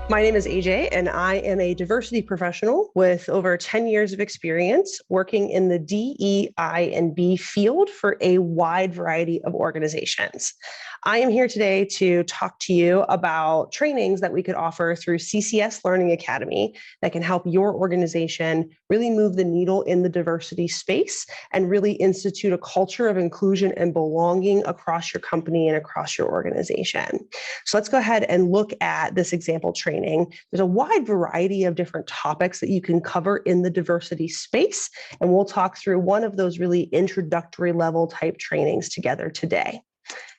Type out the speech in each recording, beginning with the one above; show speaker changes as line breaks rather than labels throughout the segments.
My name is AJ, and I am a diversity professional with over 10 years of experience working in the DEI&B field for a wide variety of organizations. I am here today to talk to you about trainings that we could offer through CCS Learning Academy that can help your organization really move the needle in the diversity space and really institute a culture of inclusion and belonging across your company and across your organization. So let's go ahead and look at this example training. There's a wide variety of different topics that you can cover in the diversity space, and we'll talk through one of those really introductory level type trainings together today.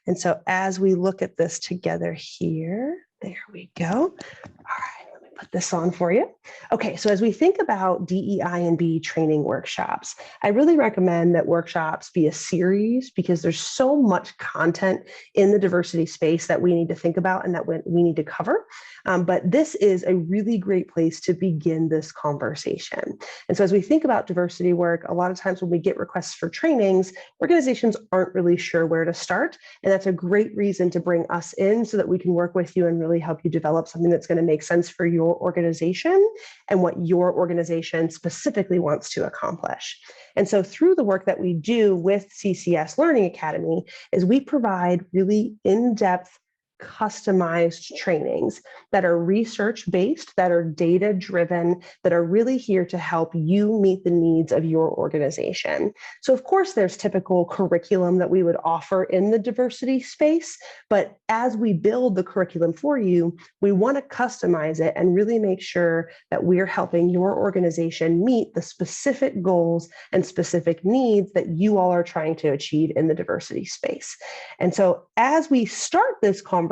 And so as we look at this together here, there we go. All right, let me put this on for you. Okay, so as we think about DEI&B training workshops, I really recommend that workshops be a series because there's so much content in the diversity space that we need to think about and that we need to cover. But this is a really great place to begin this conversation. And so as we think about diversity work, a lot of times when we get requests for trainings, organizations aren't really sure where to start. And that's a great reason to bring us in so that we can work with you and really help you develop something that's going to make sense for your organization and what your organization specifically wants to accomplish. And so through the work that we do with CCS Learning Academy is we provide really in-depth customized trainings that are research-based, that are data-driven, that are really here to help you meet the needs of your organization. So of course, there's typical curriculum that we would offer in the diversity space, but as we build the curriculum for you, we want to customize it and really make sure that we're helping your organization meet the specific goals and specific needs that you all are trying to achieve in the diversity space. And so as we start this conversation,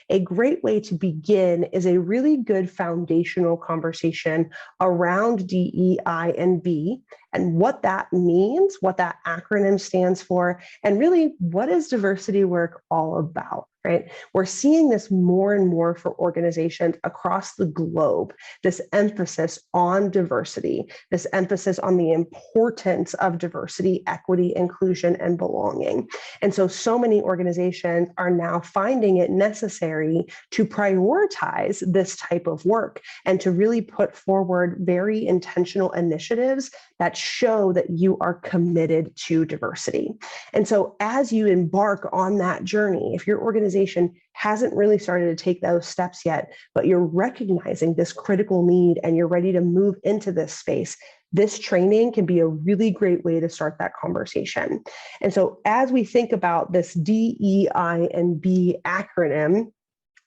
a great way to begin is a really good foundational conversation around DEI&B and what that means, what that acronym stands for, and really what is diversity work all about, right? We're seeing this more and more for organizations across the globe, this emphasis on diversity, this emphasis on the importance of diversity, equity, inclusion, and belonging. And so many organizations are now finding it necessary to prioritize this type of work and to really put forward very intentional initiatives that show that you are committed to diversity. And so as you embark on that journey, if your organization hasn't really started to take those steps yet, but you're recognizing this critical need and you're ready to move into this space, this training can be a really great way to start that conversation. And so as we think about this DEI&B acronym,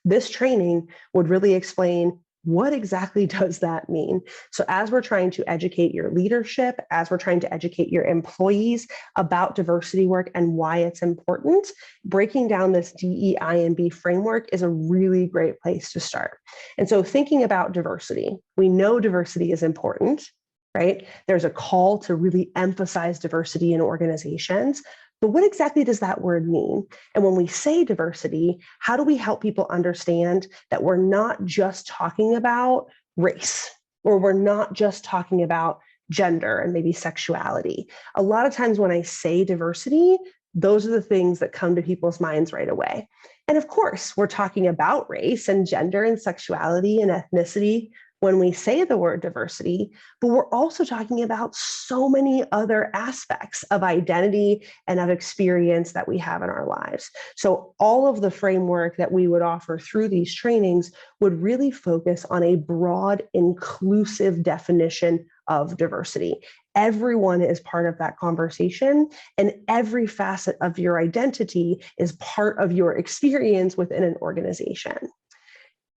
this training would really explain what exactly does that mean? So as we're trying to educate your leadership, as we're trying to educate your employees about diversity work and why it's important, breaking down this DEI&B framework is a really great place to start. And so thinking about diversity, we know diversity is important, right? There's a call to really emphasize diversity in organizations. But what exactly does that word mean? And when we say diversity, how do we help people understand that we're not just talking about race, or we're not just talking about gender and maybe sexuality? A lot of times when I say diversity, those are the things that come to people's minds right away. And of course, we're talking about race and gender and sexuality and ethnicity when we say the word diversity, but we're also talking about so many other aspects of identity and of experience that we have in our lives. So all of the framework that we would offer through these trainings would really focus on a broad, inclusive definition of diversity. Everyone is part of that conversation, and every facet of your identity is part of your experience within an organization.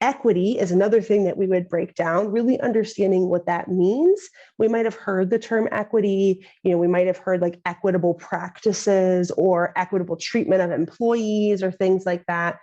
Equity is another thing that we would break down, really understanding what that means. We might have heard the term equity, we might have heard like equitable practices or equitable treatment of employees or things like that.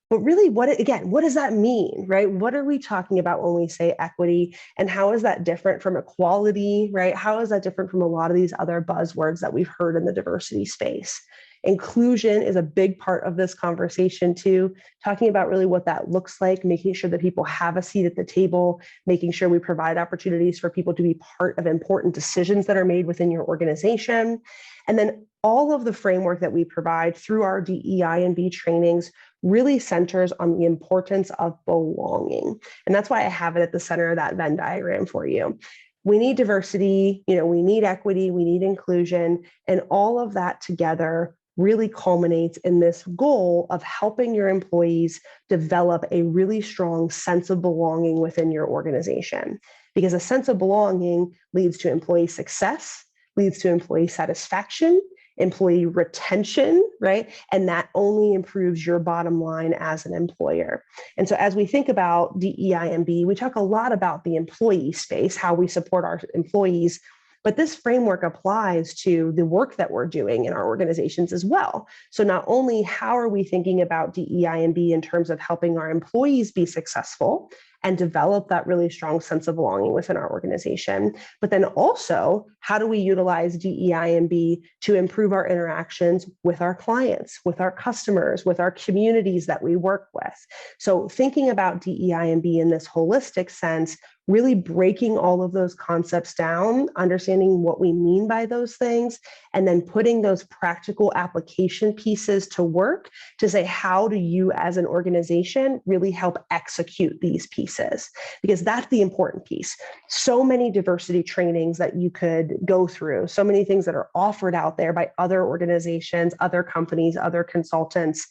But really, what does that mean, right? What are we talking about when we say equity, and how is that different from equality, right? How is that different from a lot of these other buzzwords that we've heard in the diversity space? Inclusion is a big part of this conversation too, talking about really what that looks like, making sure that people have a seat at the table, making sure we provide opportunities for people to be part of important decisions that are made within your organization. And then all of the framework that we provide through our DEI&B trainings really centers on the importance of belonging. And that's why I have it at the center of that Venn diagram for you. We need diversity, we need equity, we need inclusion, and all of that together really culminates in this goal of helping your employees develop a really strong sense of belonging within your organization. Because a sense of belonging leads to employee success, leads to employee satisfaction, employee retention, right? And that only improves your bottom line as an employer. And so as we think about DEI&B, we talk a lot about the employee space, how we support our employees, but this framework applies to the work that we're doing in our organizations as well. So not only how are we thinking about DEI&B in terms of helping our employees be successful and develop that really strong sense of belonging within our organization, but then also how do we utilize DEI&B to improve our interactions with our clients, with our customers, with our communities that we work with. So thinking about DEI&B in this holistic sense, really breaking all of those concepts down, understanding what we mean by those things, and then putting those practical application pieces to work to say, how do you as an organization really help execute these pieces? Because that's the important piece. So many diversity trainings that you could go through, so many things that are offered out there by other organizations, other companies, other consultants,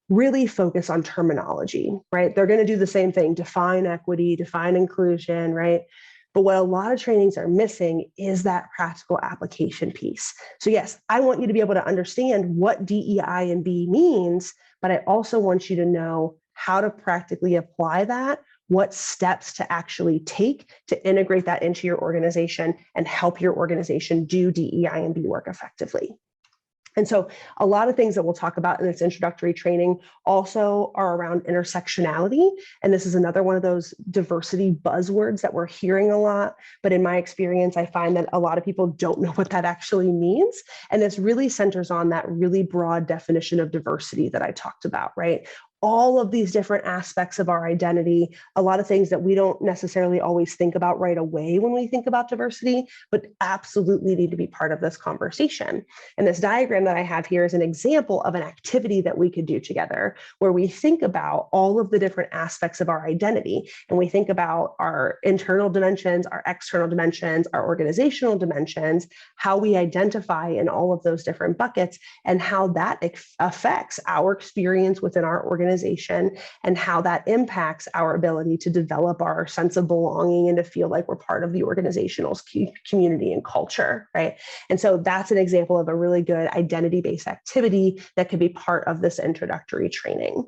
really focus on terminology, right? They're going to do the same thing, define equity, define inclusion, right? But what a lot of trainings are missing is that practical application piece. So yes, I want you to be able to understand what DEI&B means, but I also want you to know how to practically apply that, what steps to actually take to integrate that into your organization and help your organization do DEI&B work effectively. And so a lot of things that we'll talk about in this introductory training also are around intersectionality. And this is another one of those diversity buzzwords that we're hearing a lot. But in my experience, I find that a lot of people don't know what that actually means. And this really centers on that really broad definition of diversity that I talked about, right? All of these different aspects of our identity, a lot of things that we don't necessarily always think about right away when we think about diversity, but absolutely need to be part of this conversation. And this diagram that I have here is an example of an activity that we could do together, where we think about all of the different aspects of our identity. And we think about our internal dimensions, our external dimensions, our organizational dimensions, how we identify in all of those different buckets, and how that affects our experience within our organization, and how that impacts our ability to develop our sense of belonging and to feel like we're part of the organizational community and culture, right? And so that's an example of a really good identity-based activity that could be part of this introductory training.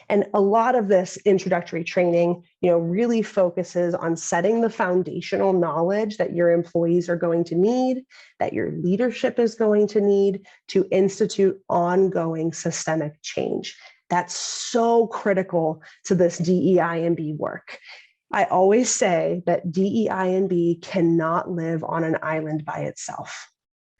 And a lot of this introductory training, really focuses on setting the foundational knowledge that your employees are going to need, that your leadership is going to need to institute ongoing systemic change. That's so critical to this DEI&B work. I always say that DEI&B cannot live on an island by itself.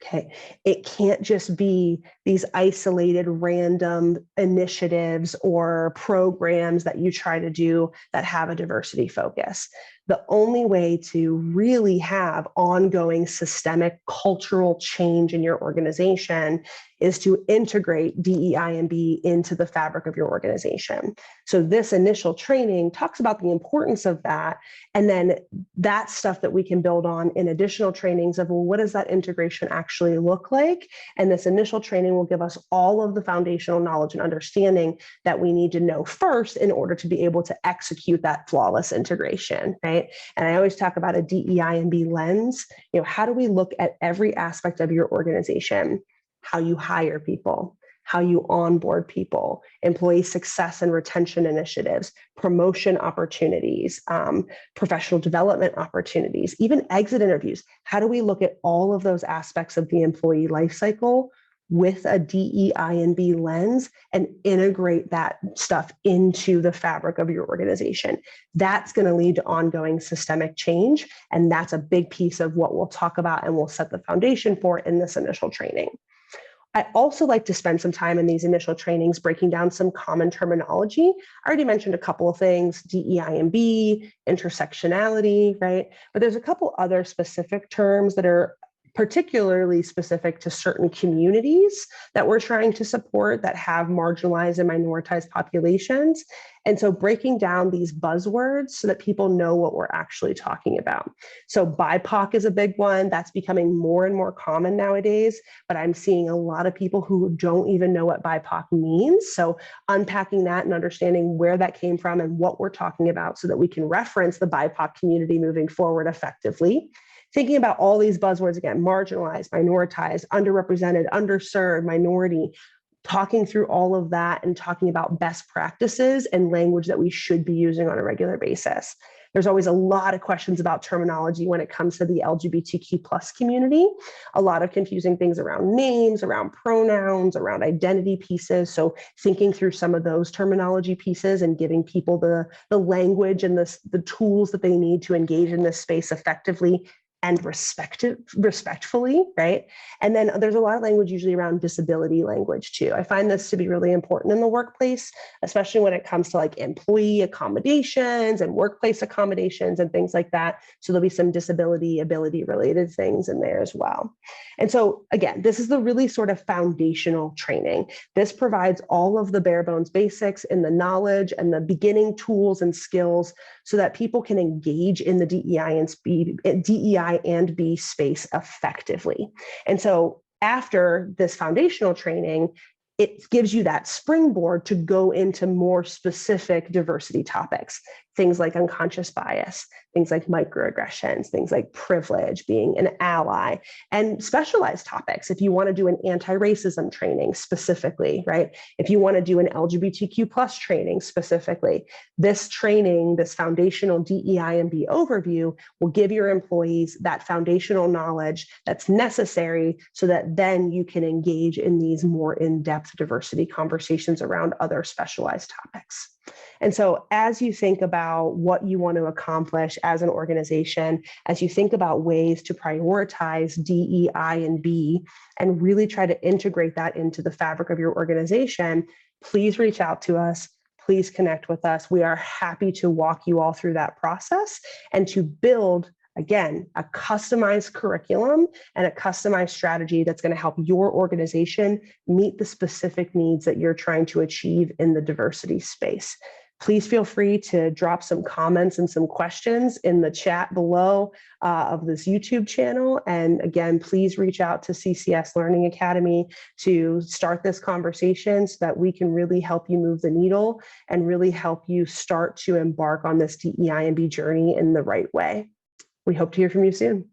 Okay, it can't just be these isolated random initiatives or programs that you try to do that have a diversity focus. The only way to really have ongoing systemic cultural change in your organization is to integrate DEI&B into the fabric of your organization. So this initial training talks about the importance of that, and then that stuff that we can build on in additional trainings of, well, what does that integration actually look like? And this initial training will give us all of the foundational knowledge and understanding that we need to know first in order to be able to execute that flawless integration, right? And I always talk about a DEI&B lens. How do we look at every aspect of your organization? How you hire people, how you onboard people, employee success and retention initiatives, promotion opportunities, professional development opportunities, even exit interviews. How do we look at all of those aspects of the employee life cycle with a DEI&B lens and integrate that stuff into the fabric of your organization? That's going to lead to ongoing systemic change. And that's a big piece of what we'll talk about and we'll set the foundation for in this initial training. I also like to spend some time in these initial trainings breaking down some common terminology. I already mentioned a couple of things, DEI&B, intersectionality, right? But there's a couple other specific terms that are particularly specific to certain communities that we're trying to support that have marginalized and minoritized populations. And so breaking down these buzzwords so that people know what we're actually talking about. So BIPOC is a big one that's becoming more and more common nowadays, but I'm seeing a lot of people who don't even know what BIPOC means. So unpacking that and understanding where that came from and what we're talking about so that we can reference the BIPOC community moving forward effectively. Thinking about all these buzzwords again, marginalized, minoritized, underrepresented, underserved, minority, talking through all of that and talking about best practices and language that we should be using on a regular basis. There's always a lot of questions about terminology when it comes to the LGBTQ plus community, a lot of confusing things around names, around pronouns, around identity pieces. So thinking through some of those terminology pieces and giving people the language and the tools that they need to engage in this space effectively and respectfully, right? And then there's a lot of language usually around disability language too. I find this to be really important in the workplace, especially when it comes to like employee accommodations and workplace accommodations and things like that. So there'll be some disability, ability related things in there as well. And so again, this is the really sort of foundational training. This provides all of the bare bones basics in the knowledge and the beginning tools and skills so that people can engage in the DEI&B space effectively. And so after this foundational training, it gives you that springboard to go into more specific diversity topics, things like unconscious bias, things like microaggressions, things like privilege, being an ally, and specialized topics. If you want to do an anti-racism training specifically, right? If you want to do an LGBTQ plus training specifically, this training, this foundational DEI&B overview will give your employees that foundational knowledge that's necessary so that then you can engage in these more in-depth diversity conversations around other specialized topics. And so as you think about what you want to accomplish as an organization, as you think about ways to prioritize DEI&B and really try to integrate that into the fabric of your organization, please reach out to us. Please connect with us. We are happy to walk you all through that process and to build, again, a customized curriculum and a customized strategy that's going to help your organization meet the specific needs that you're trying to achieve in the diversity space. Please feel free to drop some comments and some questions in the chat below of this YouTube channel. And again, please reach out to CCS Learning Academy to start this conversation so that we can really help you move the needle and really help you start to embark on this DEI&B journey in the right way. We hope to hear from you soon.